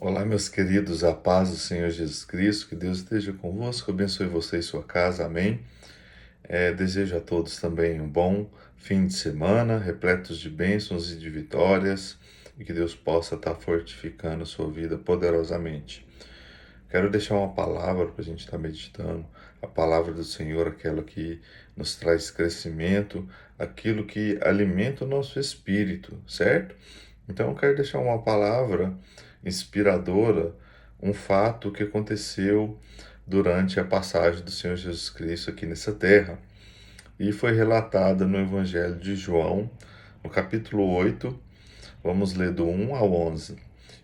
Olá, meus queridos, a paz do Senhor Jesus Cristo, que Deus esteja convosco, abençoe você e sua casa, amém. Desejo a todos também um bom fim de semana, repletos de bênçãos e de vitórias, e que Deus possa estar fortificando a sua vida poderosamente. Quero deixar uma palavra para a gente estar meditando, a palavra do Senhor, aquela que nos traz crescimento, aquilo que alimenta o nosso espírito, certo? Então, eu quero deixar uma palavra inspiradora, um fato que aconteceu durante a passagem do Senhor Jesus Cristo aqui nessa terra. E foi relatada no Evangelho de João, no capítulo 8, vamos ler do 1 ao 11.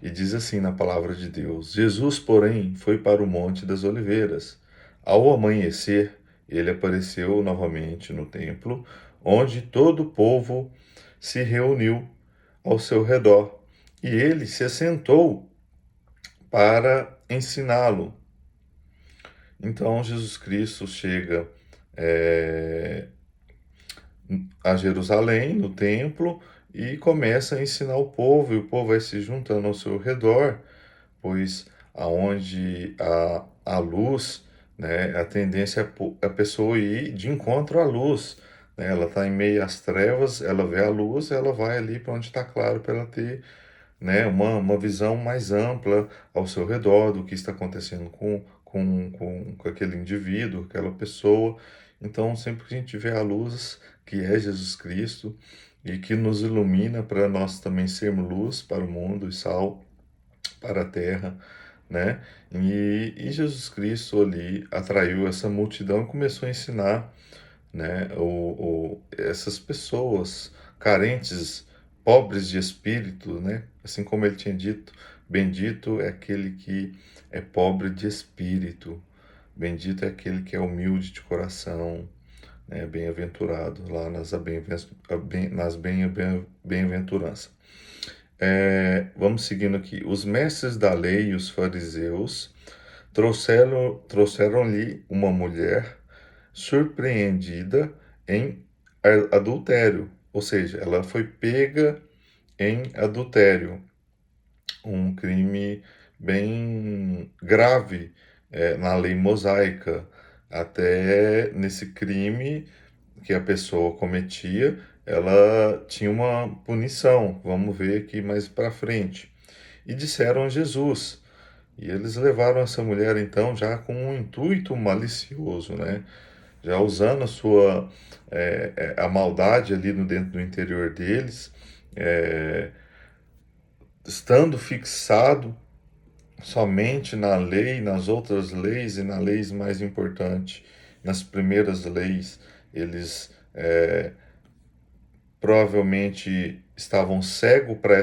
E diz assim na palavra de Deus: Jesus, porém, foi para o Monte das Oliveiras. Ao amanhecer, ele apareceu novamente no templo, onde todo o povo se reuniu ao seu redor. E ele se assentou para ensiná-lo. Então Jesus Cristo chega a Jerusalém, no templo, e começa a ensinar o povo, e o povo vai se juntando ao seu redor, pois aonde a luz, né, a tendência é a pessoa ir de encontro à luz, né, ela está em meio às trevas, ela vê a luz, ela vai ali para onde está claro, para ela ter, né, uma visão mais ampla ao seu redor do que está acontecendo com aquele indivíduo, aquela pessoa. Então, sempre que a gente vê a luz, que é Jesus Cristo, e que nos ilumina para nós também sermos luz para o mundo e sal para a terra, né? E Jesus Cristo ali atraiu essa multidão e começou a ensinar, né, essas pessoas carentes, pobres de espírito, né? Assim como ele tinha dito, bendito é aquele que é pobre de espírito, bendito é aquele que é humilde de coração, né? Bem-aventurado lá nas bem-aventuranças. Vamos seguindo aqui. Os mestres da lei e os fariseus trouxeram-lhe uma mulher surpreendida em adultério, ou seja, ela foi pega em adultério, um crime bem grave na lei mosaica. Até nesse crime que a pessoa cometia, ela tinha uma punição. Vamos ver aqui mais para frente. E disseram a Jesus. E eles levaram essa mulher então já com um intuito malicioso, né? Já usando a maldade ali no dentro do interior deles, é, estando fixado somente na lei, nas outras leis e nas leis mais importantes, nas primeiras leis, eles provavelmente estavam cegos para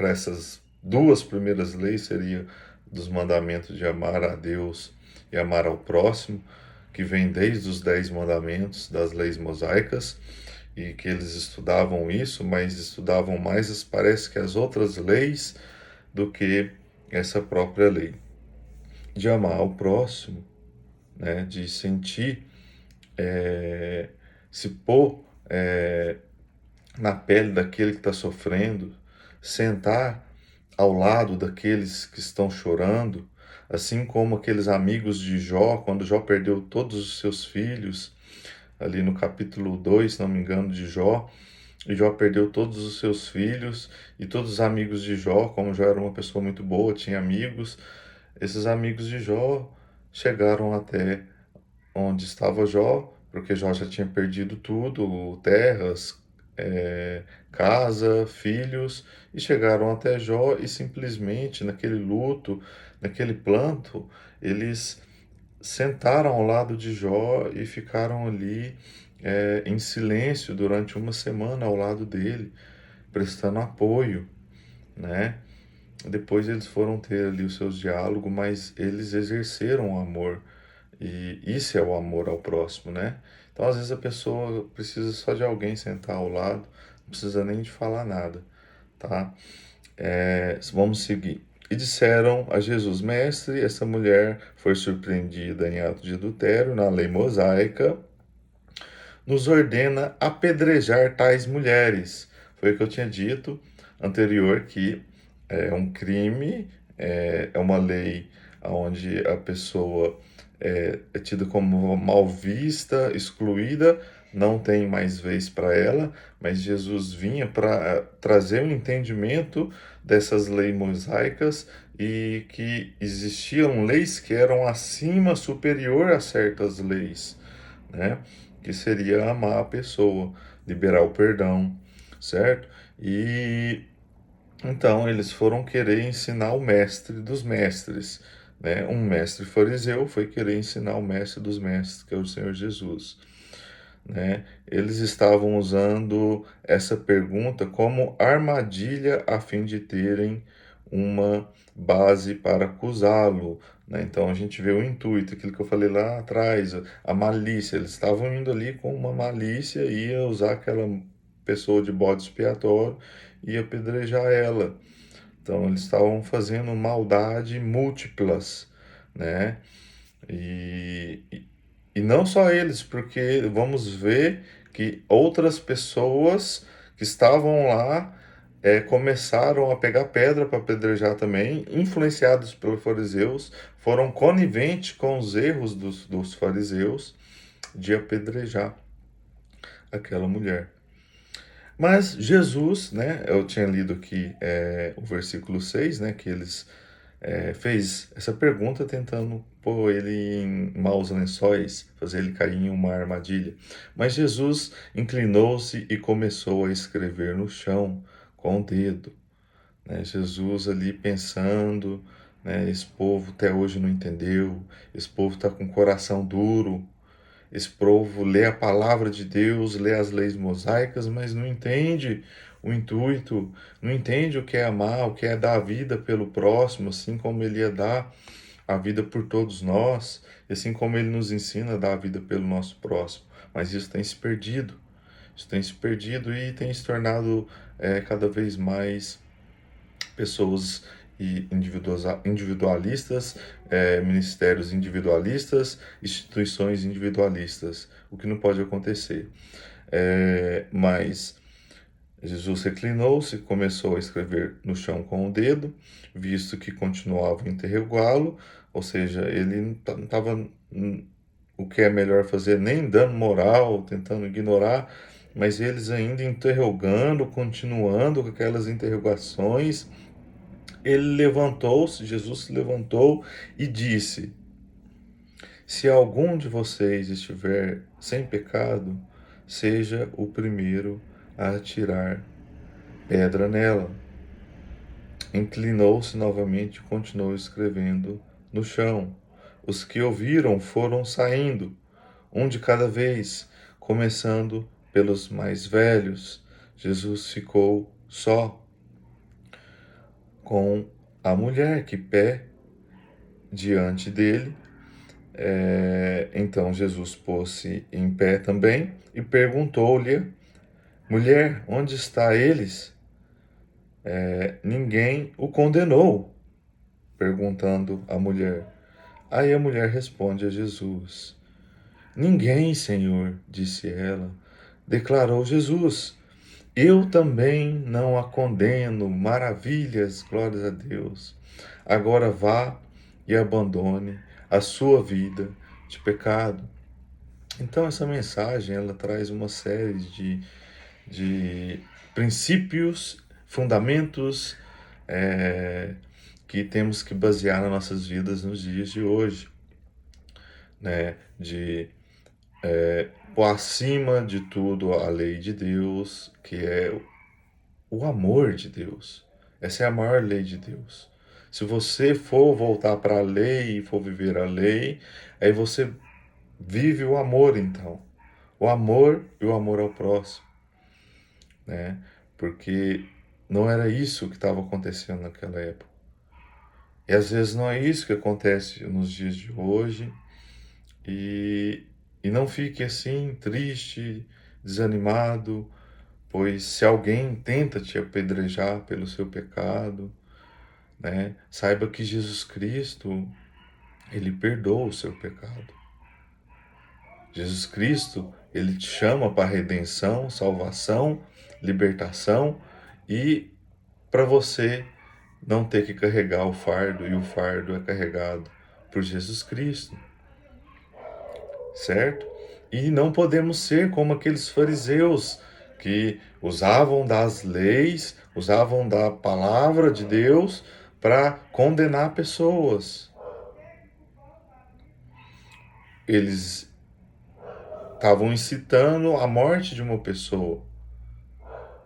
essas duas primeiras leis, seria dos mandamentos de amar a Deus e amar ao próximo, que vem desde os 10 mandamentos das leis mosaicas, e que eles estudavam isso, mas estudavam mais, parece que as outras leis, do que essa própria lei. De amar ao próximo, né, de sentir, se pôr na pele daquele que está sofrendo, sentar ao lado daqueles que estão chorando, assim como aqueles amigos de Jó, quando Jó perdeu todos os seus filhos, ali no capítulo 2, se não me engano, de Jó, e Jó perdeu todos os seus filhos e todos os amigos de Jó, como Jó era uma pessoa muito boa, tinha amigos, esses amigos de Jó chegaram até onde estava Jó, porque Jó já tinha perdido tudo, terras, casa, filhos, e chegaram até Jó e simplesmente naquele luto, naquele planto, eles sentaram ao lado de Jó e ficaram ali em silêncio durante uma semana ao lado dele, prestando apoio, né? Depois eles foram ter ali os seus diálogos, mas eles exerceram o amor. E isso é o amor ao próximo, né? Então, às vezes, a pessoa precisa só de alguém sentar ao lado, não precisa nem de falar nada, tá? Vamos seguir. E disseram a Jesus: Mestre, essa mulher foi surpreendida em ato de adultério na lei mosaica, nos ordena apedrejar tais mulheres. Foi o que eu tinha dito anterior, que é um crime é uma lei onde a pessoa é tida como mal vista, excluída, não tem mais vez para ela, mas Jesus vinha para trazer um entendimento dessas leis mosaicas e que existiam leis que eram acima, superior a certas leis, né? Que seria amar a pessoa, liberar o perdão, certo? E então eles foram querer ensinar o mestre dos mestres, né? Um mestre fariseu foi querer ensinar o mestre dos mestres, que é o Senhor Jesus, né? Eles estavam usando essa pergunta como armadilha a fim de terem uma base para acusá-lo, né? Então a gente vê o intuito, aquilo que eu falei lá atrás, a malícia. Eles estavam indo ali com uma malícia e ia usar aquela pessoa de bode expiatório e apedrejar ela. Então eles estavam fazendo maldade múltiplas, né? E não só eles, porque vamos ver que outras pessoas que estavam lá começaram a pegar pedra para apedrejar também, influenciados pelos fariseus, foram coniventes com os erros dos fariseus de apedrejar aquela mulher. Mas Jesus, né, eu tinha lido aqui o versículo 6, né, que eles fez essa pergunta tentando pôr ele em maus lençóis, fazer ele cair em uma armadilha. Mas Jesus inclinou-se e começou a escrever no chão com o dedo, né? Jesus ali pensando, né, esse povo até hoje não entendeu, esse povo está com o coração duro, esse povo lê a palavra de Deus, lê as leis mosaicas, mas não entende o intuito, não entende o que é amar, o que é dar a vida pelo próximo, assim como ele ia dar a vida por todos nós, e assim como ele nos ensina a dar a vida pelo nosso próximo. Mas isso tem se perdido, isso tem se perdido e tem se tornado cada vez mais pessoas e individualistas, ministérios individualistas, instituições individualistas, o que não pode acontecer. Mas Jesus reclinou-se, começou a escrever no chão com o dedo, visto que continuavam a interrogá-lo, ou seja, ele não estava o que é melhor fazer, nem dando moral, tentando ignorar, mas eles ainda interrogando, continuando com aquelas interrogações. Ele levantou-se, Jesus se levantou e disse: Se algum de vocês estiver sem pecado, seja o primeiro a atirar pedra nela. Inclinou-se novamente e continuou escrevendo no chão. Os que ouviram foram saindo, um de cada vez, começando pelos mais velhos. Jesus ficou só com a mulher que pé diante dele. Então Jesus pôs-se em pé também e perguntou-lhe: Mulher, onde está eles? Ninguém o condenou, perguntando a mulher. Aí a mulher responde a Jesus: Ninguém, Senhor, disse ela. Declarou Jesus: Eu também não a condeno. Maravilhas, glórias a Deus. Agora vá e abandone a sua vida de pecado. Então essa mensagem ela traz uma série de princípios, fundamentos que temos que basear nas nossas vidas nos dias de hoje, né? De pôr acima de tudo a lei de Deus, que é o amor de Deus. Essa é a maior lei de Deus. Se você for voltar para a lei e for viver a lei, aí você vive o amor então. O amor e o amor ao próximo, né? Porque não era isso que estava acontecendo naquela época. E às vezes não é isso que acontece nos dias de hoje. E, e não fique assim, triste, desanimado, pois se alguém tenta te apedrejar pelo seu pecado, né, saiba que Jesus Cristo, ele perdoa o seu pecado. Jesus Cristo, ele te chama para redenção, salvação, libertação e para você não ter que carregar o fardo, e o fardo é carregado por Jesus Cristo, certo? E não podemos ser como aqueles fariseus que usavam das leis, usavam da palavra de Deus para condenar pessoas. Eles estavam incitando a morte de uma pessoa,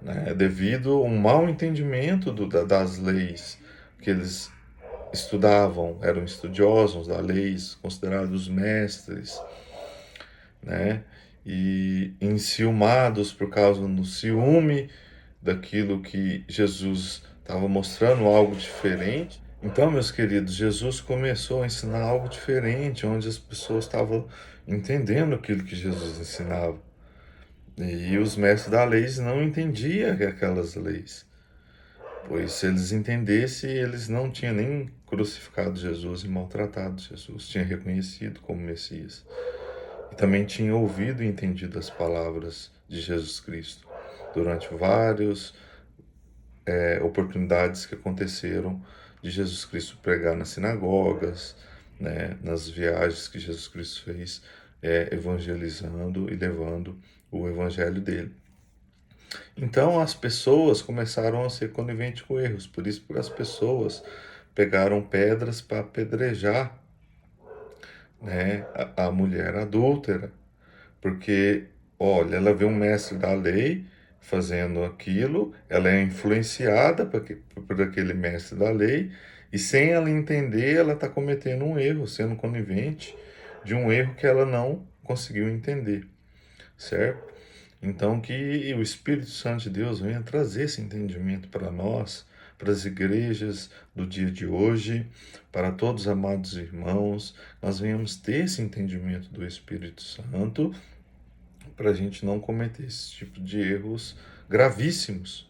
né, devido a um mau entendimento das leis que eles estudavam, eram estudiosos da lei, considerados mestres, né, e enciumados por causa do ciúme daquilo que Jesus estava mostrando, algo diferente. Então, meus queridos, Jesus começou a ensinar algo diferente, onde as pessoas estavam entendendo aquilo que Jesus ensinava. E os mestres da lei não entendiam aquelas leis, pois se eles entendessem, eles não tinham nem crucificado Jesus e maltratado Jesus, tinham reconhecido como Messias. E também tinham ouvido e entendido as palavras de Jesus Cristo durante várias oportunidades que aconteceram de Jesus Cristo pregar nas sinagogas, né, nas viagens que Jesus Cristo fez, evangelizando e levando o evangelho dele. Então as pessoas começaram a ser coniventes com erros, por isso as pessoas pegaram pedras para apedrejar, né, a mulher adúltera, porque, olha, ela vê um mestre da lei fazendo aquilo, ela é influenciada por aquele mestre da lei, e sem ela entender, ela está cometendo um erro, sendo conivente de um erro que ela não conseguiu entender, certo? Então, que o Espírito Santo de Deus venha trazer esse entendimento para nós, para as igrejas do dia de hoje, para todos os amados irmãos, nós venhamos ter esse entendimento do Espírito Santo, para a gente não cometer esse tipo de erros gravíssimos,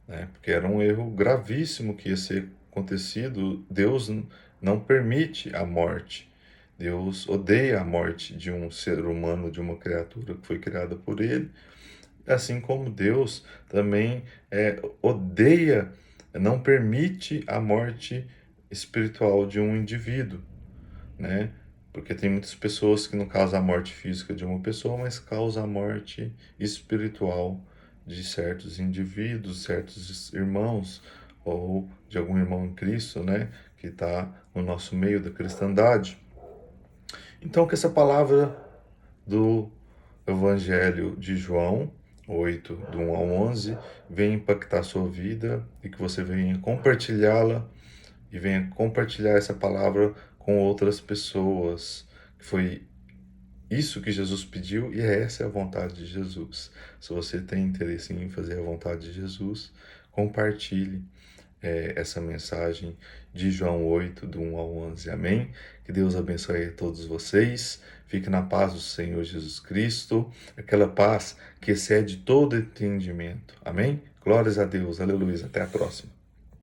né? Porque era um erro gravíssimo que ia ser acontecido. Deus não permite a morte. Deus odeia a morte de um ser humano, de uma criatura que foi criada por ele, assim como Deus também odeia, não permite a morte espiritual de um indivíduo, né? Porque tem muitas pessoas que não causam a morte física de uma pessoa, mas causam a morte espiritual de certos indivíduos, certos irmãos, ou de algum irmão em Cristo, né? Que está no nosso meio da cristandade. Então, que essa palavra do Evangelho de João 8, do 1 ao 11, venha impactar a sua vida e que você venha compartilhá-la e venha compartilhar essa palavra com outras pessoas. Foi isso que Jesus pediu e essa é a vontade de Jesus. Se você tem interesse em fazer a vontade de Jesus, compartilhe essa mensagem de João 8, do 1 ao 11. Amém? Que Deus abençoe a todos vocês. Fique na paz do Senhor Jesus Cristo, aquela paz que excede todo entendimento. Amém? Glórias a Deus. Aleluia. Até a próxima.